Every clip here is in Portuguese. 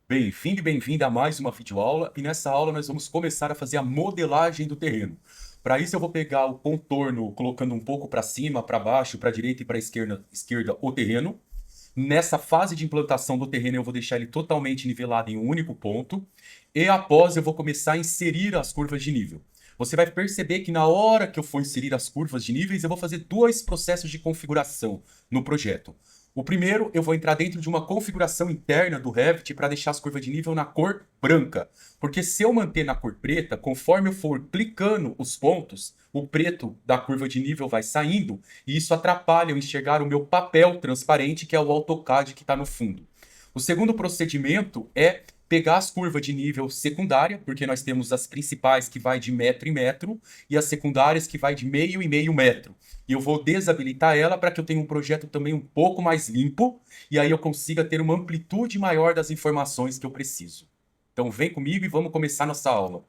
Bem-vindo e bem-vinda a mais uma videoaula, e nessa aula nós vamos começar a fazer a modelagem do terreno. Para isso eu vou pegar o contorno, colocando um pouco para cima, para baixo, para a direita e para a esquerda o terreno. Nessa fase de implantação do terreno eu vou deixar ele totalmente nivelado em um único ponto, e após eu vou começar a inserir as curvas de nível. Você vai perceber que na hora que eu for inserir as curvas de níveis, eu vou fazer dois processos de configuração no projeto. O primeiro, eu vou entrar dentro de uma configuração interna do Revit para deixar as curvas de nível na cor branca. Porque se eu manter na cor preta, conforme eu for clicando os pontos, o preto da curva de nível vai saindo e isso atrapalha eu enxergar o meu papel transparente, que é o AutoCAD que está no fundo. O segundo procedimento é pegar as curvas de nível secundária, porque nós temos as principais que vai de metro em metro e as secundárias que vai de meio em meio metro. E eu vou desabilitar ela para que eu tenha um projeto também um pouco mais limpo e aí eu consiga ter uma amplitude maior das informações que eu preciso. Então vem comigo e vamos começar nossa aula.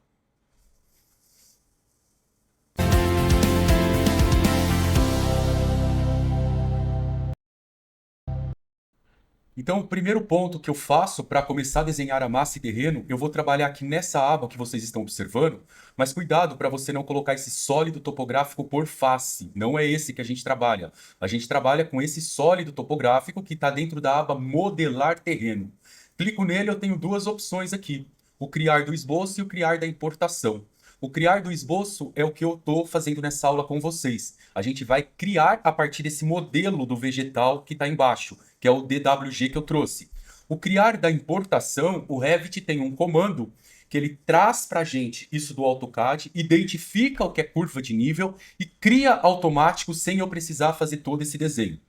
Então, o primeiro ponto que eu faço para começar a desenhar a massa e terreno, eu vou trabalhar aqui nessa aba que vocês estão observando, mas cuidado para você não colocar esse sólido topográfico por face. Não é esse que a gente trabalha. A gente trabalha com esse sólido topográfico que está dentro da aba Modelar Terreno. Clico nele, eu tenho duas opções aqui: o criar do esboço e o criar da importação. O criar do esboço é o que eu estou fazendo nessa aula com vocês. A gente vai criar a partir desse modelo do vegetal que está embaixo, que é o DWG que eu trouxe. O criar da importação, o Revit tem um comando que ele traz para a gente isso do AutoCAD, identifica o que é curva de nível e cria automático sem eu precisar fazer todo esse desenho.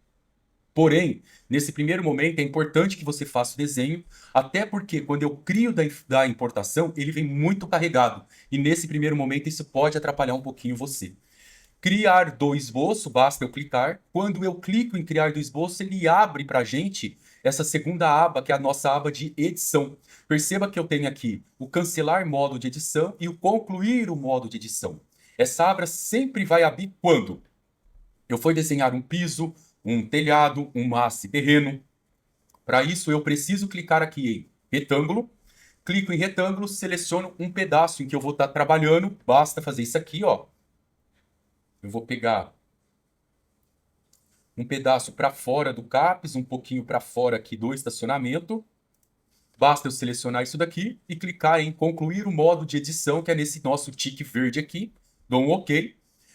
Porém, nesse primeiro momento é importante que você faça o desenho, até porque quando eu crio da importação, ele vem muito carregado. E nesse primeiro momento isso pode atrapalhar um pouquinho você. Criar do esboço, basta eu clicar. Quando eu clico em criar do esboço, ele abre para a gente essa segunda aba, que é a nossa aba de edição. Perceba que eu tenho aqui o cancelar modo de edição e o concluir o modo de edição. Essa aba sempre vai abrir quando eu for desenhar um piso, um telhado, um massa e terreno. Para isso, eu preciso clicar aqui em retângulo. Clico em retângulo, seleciono um pedaço em que eu vou estar trabalhando. Basta fazer isso aqui, ó. Eu vou pegar um pedaço para fora do CAPES, um pouquinho para fora aqui do estacionamento. Basta eu selecionar isso daqui e clicar em concluir o modo de edição, que é nesse nosso tique verde aqui. Dou um OK.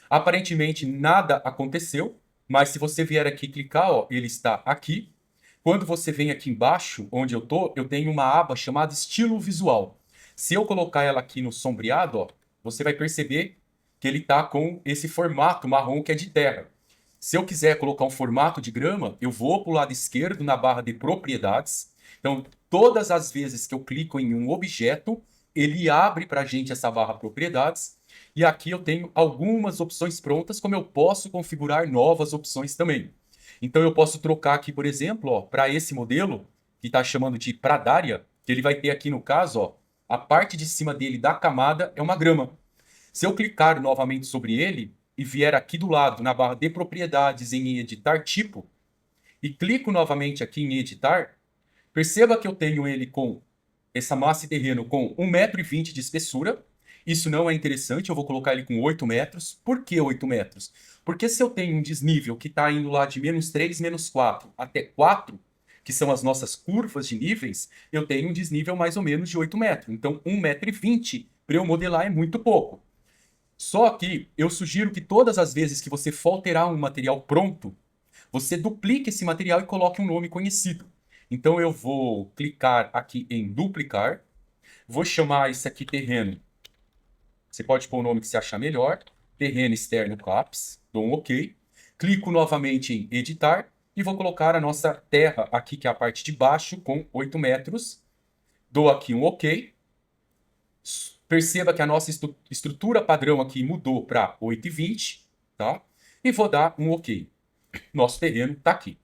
Aparentemente nada aconteceu, mas se você vier aqui clicar, ó, ele está aqui. Quando você vem aqui embaixo, onde eu tô, eu tenho uma aba chamada estilo visual. Se eu colocar ela aqui no sombreado, ó, você vai perceber que ele está com esse formato marrom que é de terra. Se eu quiser colocar um formato de grama, eu vou para o lado esquerdo na barra de propriedades. Então, todas as vezes que eu clico em um objeto, ele abre para a gente essa barra propriedades. E aqui eu tenho algumas opções prontas, como eu posso configurar novas opções também. Então, eu posso trocar aqui, por exemplo, para esse modelo, que está chamando de Pradaria, que ele vai ter aqui no caso, ó, a parte de cima dele da camada é uma grama. Se eu clicar novamente sobre ele e vier aqui do lado, na barra de propriedades, em editar tipo, e clico novamente aqui em editar, perceba que eu tenho ele com essa massa e terreno com 1,20 m de espessura. Isso não é interessante, eu vou colocar ele com 8 metros. Por que 8 metros? Porque se eu tenho um desnível que está indo lá de -3, -4 até 4, que são as nossas curvas de níveis, eu tenho um desnível mais ou menos de 8 metros. Então 1,20 m para eu modelar é muito pouco. Só que eu sugiro que todas as vezes que você for alterar um material pronto, você duplique esse material e coloque um nome conhecido. Então eu vou clicar aqui em duplicar, vou chamar isso aqui terreno. Você pode pôr o nome que você achar melhor. Terreno externo CAPES, dou um OK. Clico novamente em editar e vou colocar a nossa terra aqui, que é a parte de baixo, com 8 metros. Dou aqui um OK. Perceba que a nossa estrutura padrão aqui mudou para 8,20, tá? E vou dar um OK. Nosso terreno está aqui.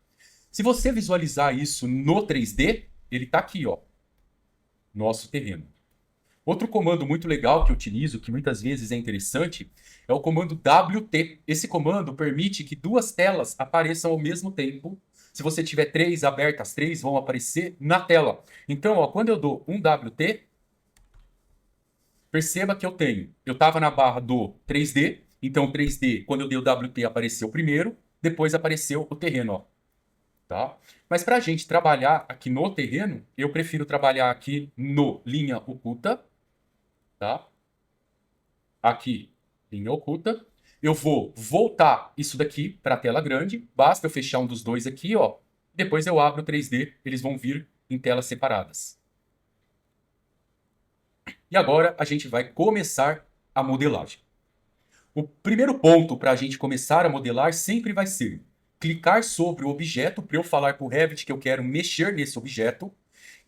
Se você visualizar isso no 3D, ele está aqui, ó. Nosso terreno. Outro comando muito legal que eu utilizo, que muitas vezes é interessante, é o comando WT. Esse comando permite que duas telas apareçam ao mesmo tempo, Se você tiver 3 abertas, as 3 vão aparecer na tela. Então, ó, quando eu dou um WT, perceba que eu estava na barra do 3D, então 3D, quando eu dei o WT, apareceu primeiro, depois apareceu o terreno, ó. Tá? Mas para a gente trabalhar aqui no terreno, eu prefiro trabalhar aqui no linha oculta, tá? Aqui, linha oculta. Eu vou voltar isso daqui para a tela grande. Basta eu fechar um dos dois aqui, ó. Depois eu abro o 3D, eles vão vir em telas separadas. E agora a gente vai começar a modelagem. O primeiro ponto para a gente começar a modelar sempre vai ser clicar sobre o objeto para eu falar para o Revit que eu quero mexer nesse objeto.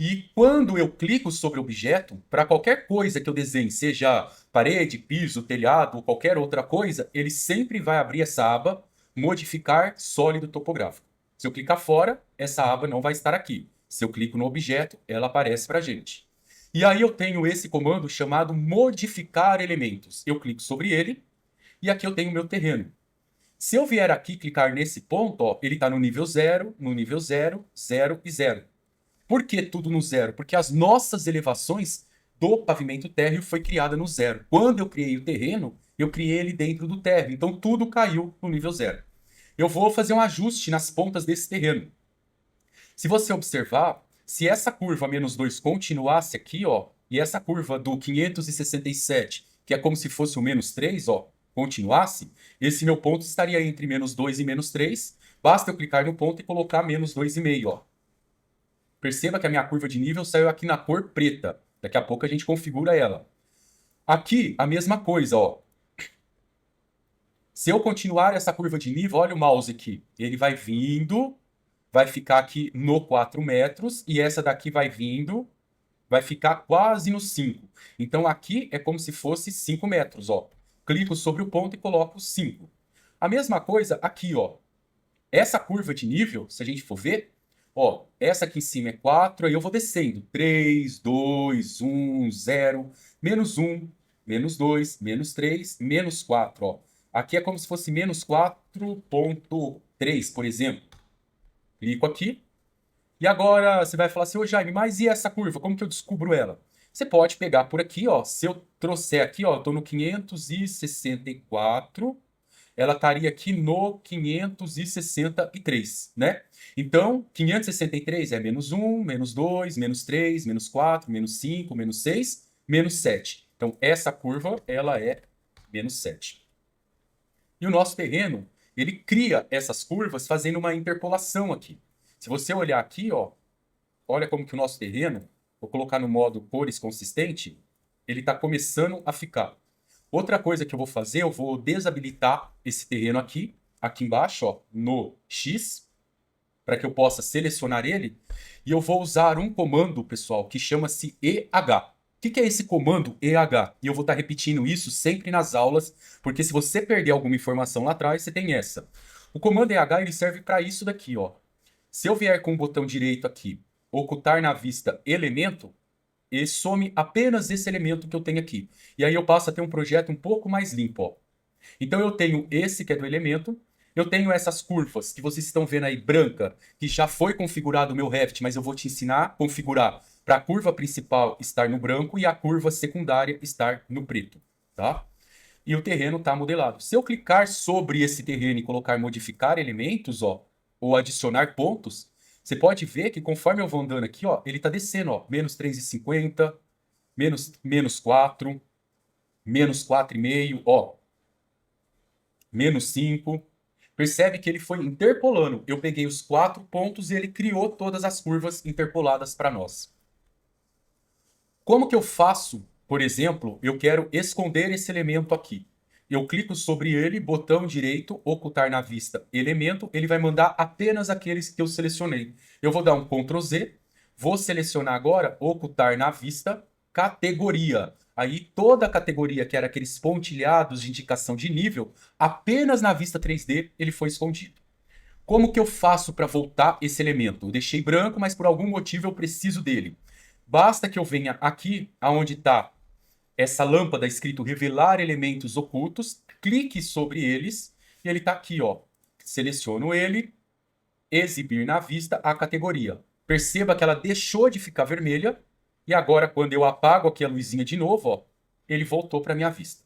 E quando eu clico sobre o objeto, para qualquer coisa que eu desenhe, seja parede, piso, telhado ou qualquer outra coisa, ele sempre vai abrir essa aba Modificar sólido topográfico. Se eu clicar fora, essa aba não vai estar aqui. Se eu clico no objeto, ela aparece para a gente. E aí eu tenho esse comando chamado Modificar elementos. Eu clico sobre ele e aqui eu tenho o meu terreno. Se eu vier aqui clicar nesse ponto, ó, ele está no nível 0, no nível 0, 0 e 0. Por que tudo no 0? Porque as nossas elevações do pavimento térreo foi criada no 0. Quando eu criei o terreno, eu criei ele dentro do térreo. Então tudo caiu no nível 0. Eu vou fazer um ajuste nas pontas desse terreno. Se você observar, se essa curva menos 2 continuasse aqui, ó, e essa curva do 567, que é como se fosse o menos 3, ó, continuasse, esse meu ponto estaria entre menos 2 e menos 3. Basta eu clicar no ponto e colocar menos 2,5, ó. Perceba que a minha curva de nível saiu aqui na cor preta. Daqui a pouco a gente configura ela. Aqui, a mesma coisa, ó. Se eu continuar essa curva de nível, olha o mouse aqui. Ele vai vindo, vai ficar aqui no 4 metros, e essa daqui vai vindo, vai ficar quase no 5. Então aqui é como se fosse 5 metros, ó. Clico sobre o ponto e coloco 5. A mesma coisa aqui, ó. Essa curva de nível, se a gente for ver, ó, essa aqui em cima é 4, aí eu vou descendo. 3, 2, 1, 0, menos 1, menos 2, menos 3, menos 4, ó. Aqui é como se fosse menos 4,3, por exemplo. Clico aqui. E agora você vai falar assim, ô Jaime, mas e essa curva? Como que eu descubro ela? Você pode pegar por aqui, ó. Se eu trouxer aqui, ó, eu tô no 564, ela estaria aqui no 563, né? Então, 563 é menos 1, menos 2, menos 3, menos 4, menos 5, menos 6, menos 7. Então, essa curva, ela é menos 7. E o nosso terreno, ele cria essas curvas fazendo uma interpolação aqui. Se você olhar aqui, ó, olha como que o nosso terreno, vou colocar no modo cores consistente, ele está começando a ficar. Outra coisa que eu vou fazer, eu vou desabilitar esse terreno aqui, aqui embaixo, ó, no X, para que eu possa selecionar ele. E eu vou usar um comando, pessoal, que chama-se EH. O que é esse comando EH? E eu vou estar repetindo isso sempre nas aulas, porque se você perder alguma informação lá atrás, você tem essa. O comando EH ele serve para isso daqui, ó. Se eu vier com o botão direito aqui, ocultar na vista elemento, ele some apenas esse elemento que eu tenho aqui. E aí eu passo a ter um projeto um pouco mais limpo, ó. Então eu tenho esse que é do elemento, eu tenho essas curvas que vocês estão vendo aí branca, que já foi configurado o meu Revit, mas eu vou te ensinar a configurar para a curva principal estar no branco e a curva secundária estar no preto, tá? E o terreno está modelado. Se eu clicar sobre esse terreno e colocar modificar elementos, ó, ou adicionar pontos, você pode ver que conforme eu vou andando aqui, ó, ele está descendo, ó, menos 3,50, menos 4, menos 4,5, ó, menos 5. Percebe que ele foi interpolando. Eu peguei os 4 pontos e ele criou todas as curvas interpoladas para nós. Como que eu faço, por exemplo, eu quero esconder esse elemento aqui. Eu clico sobre ele, botão direito, ocultar na vista elemento, ele vai mandar apenas aqueles que eu selecionei. Eu vou dar um Ctrl Z, vou selecionar agora, ocultar na vista, categoria. Aí toda a categoria, que era aqueles pontilhados de indicação de nível, apenas na vista 3D ele foi escondido. Como que eu faço para voltar esse elemento? Eu deixei branco, mas por algum motivo eu preciso dele. Basta que eu venha aqui, aonde está essa lâmpada escrito revelar elementos ocultos, clique sobre eles e ele está aqui, ó. Seleciono ele, exibir na vista a categoria. Perceba que ela deixou de ficar vermelha e agora quando eu apago aqui a luzinha de novo, ó, ele voltou para minha vista.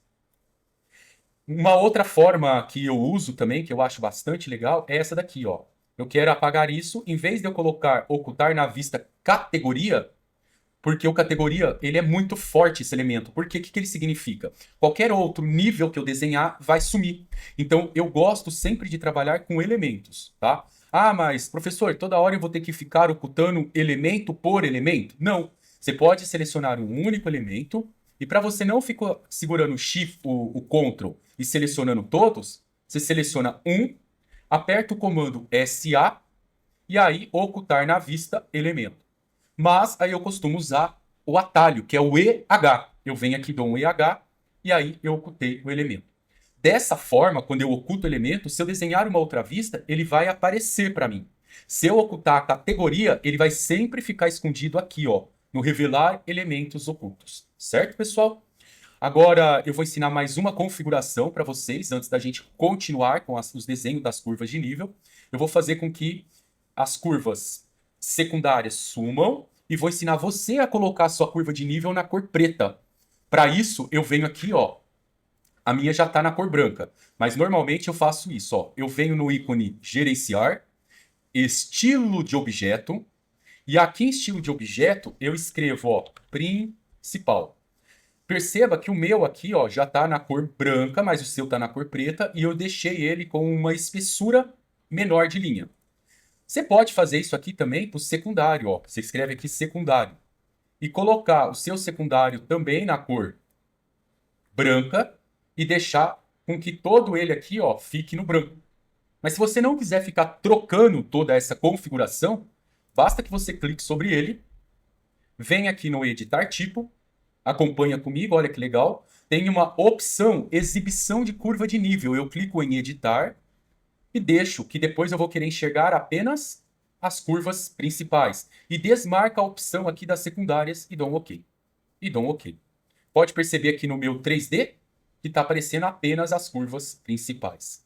Uma outra forma que eu uso também, que eu acho bastante legal, é essa daqui, ó. Eu quero apagar isso, em vez de eu colocar ocultar na vista categoria, porque o categoria, ele é muito forte esse elemento. Porque o que ele significa? Qualquer outro nível que eu desenhar vai sumir. Então, eu gosto sempre de trabalhar com elementos, tá? Ah, mas, professor, toda hora eu vou ter que ficar ocultando elemento por elemento? Não. Você pode selecionar um único elemento e para você não ficar segurando o Shift, o Ctrl e selecionando todos, você seleciona um, aperta o comando SA e aí ocultar na vista elemento. Mas aí eu costumo usar o atalho, que é o EH. Eu venho aqui, dou um EH, e aí eu ocultei o elemento. Dessa forma, quando eu oculto o elemento, se eu desenhar uma outra vista, ele vai aparecer para mim. Se eu ocultar a categoria, ele vai sempre ficar escondido aqui, ó, no revelar elementos ocultos. Certo, pessoal? Agora eu vou ensinar mais uma configuração para vocês, antes da gente continuar com os desenhos das curvas de nível. Eu vou fazer com que as curvas secundárias sumam e vou ensinar você a colocar a sua curva de nível na cor preta. Para isso, eu venho aqui, ó. A minha já está na cor branca, mas normalmente eu faço isso, ó. Eu venho no ícone gerenciar, estilo de objeto, e aqui em estilo de objeto eu escrevo, ó, principal. Perceba que o meu aqui, ó, já está na cor branca, mas o seu está na cor preta, e eu deixei ele com uma espessura menor de linha. Você pode fazer isso aqui também para o secundário, ó. Você escreve aqui secundário. E colocar o seu secundário também na cor branca e deixar com que todo ele aqui, ó, fique no branco. Mas se você não quiser ficar trocando toda essa configuração, basta que você clique sobre ele, vem aqui no editar tipo, acompanha comigo, olha que legal. Tem uma opção exibição de curva de nível. Eu clico em editar e deixo que depois eu vou querer enxergar apenas as curvas principais. E desmarca a opção aqui das secundárias e dou um OK. E dou um OK. Pode perceber aqui no meu 3D que está aparecendo apenas as curvas principais.